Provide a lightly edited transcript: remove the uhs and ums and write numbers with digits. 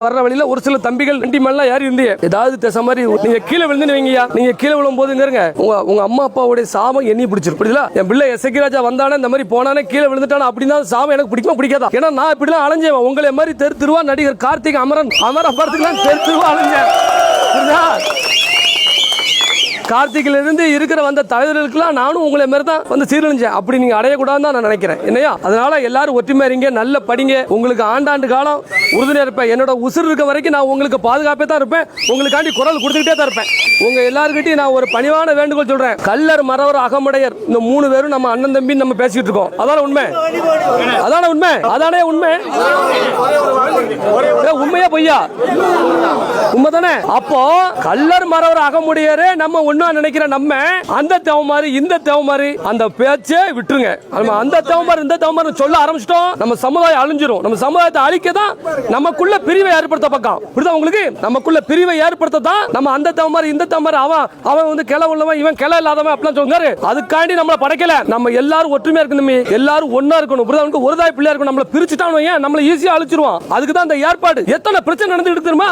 வர்ற வழியில ஒரு சில தம்பிகள் வண்டி மேல ஏறி இருந்தீங்க ஏதாவது தேச மாதிரி நீங்க கீழே விழுந்து வைங்கயா. நீங்க கீழே விழும் போதுங்க உங்க அம்மா அப்பாவுடைய சாபம் எண்ணி பிடிச்சிருப்பீங்களா? என் பிள்ளை எசக்கிராஜா வந்தானே இந்த மாதிரி போனானே கீழே விழுந்துட்டானே அப்படின்னா சாபம் எனக்கு பிடிக்குமா பிடிக்காதா? ஏன்னா நான் இப்படிலாம் அலைஞ்சேன். உங்களை மாதிரி தெரு திருவா நடிகர் கார்த்திக் அமரன் படத்துக்குலாம் தெரு திருவா அலைஞ்சேன். கார்த்திகில இருந்து இருக்கிற வந்த தலைவர்களுக்கெல்லாம் நானும் உங்களை மாதிரி தான் வந்து சீரழிஞ்சேன். அப்படி நீங்க அடையக்கூடாதுன்னு தான் நான் நினைக்கிறேன். என்னையா அதனால எல்லாரும் ஒற்றுமை இருங்க, நல்ல படிங்க. உங்களுக்கு ஆண்டாண்டு காலம் உறுதுணையா இருப்பேன். என்னோட உசுர் இருக்க வரைக்கும் நான் உங்களுக்கு பாதுகாப்பே தான் இருப்பேன். உங்களுக்காண்டி குரல் கொடுத்துக்கிட்டே தான் இருப்பேன். உங்க எல்லாருக்கிட்டையும் நான் ஒரு பணிவான வேண்டுகோள் சொல்றேன். கள்ளர் மறவர் அகமுடையர் இந்த 3 பேரும் நம்ம அண்ணன் தம்பி நம்ம பேசிக்கிட்டு இருக்கோம். அதான உண்மை, அதான உண்மை, அதானே உண்மை. உண்மையா பொய்யா? உண்மைதானே? அப்போ கள்ளர் மறவர் அகமுடையரே நம்ம ஒண்ணா நினைக்கிற நம்ம அந்த தேவமாரி இந்த தேவமாரி அந்த பேச்சே விட்டுருங்க. அந்த தேவமாரி இந்த தேவமாரி சொல்ல ஆரம்பிச்சிட்டோம், நம்ம சமுதாயம் அழிஞ்சிரும். நம்ம சமுதாயத்தை அழிக்க தான் நமக்குள்ள பிரிவை ஏற்படுத்த பக்கம். புரியுதா உங்களுக்கு? நமக்குள்ள பிரிவை ஏற்படுத்த தான் நம்ம அந்த தேவமாரி இந்த தேவமாரி அவன் வந்து கிளை உள்ளவன் இவன் கிளை இல்லாதவன் அப்படிலாம் சொல்றாரு. அதுக்காண்டி நம்மள படைக்கல. நம்ம எல்லாரும் ஒற்றுமையா இருக்கணும், எல்லாரும் ஒண்ணா இருக்கணும். புரியுதா? ஒரு தாய் பிள்ளையா இருக்கணும். நம்மள பிரிச்சுட்டான் நம்மள ஈஸியா அழிச்சிருவான். அதுக்கு தான் அந்த ஏற்பாடு. எத்தனை பிரச்சனை நடந்துட்டு தெரியுமா?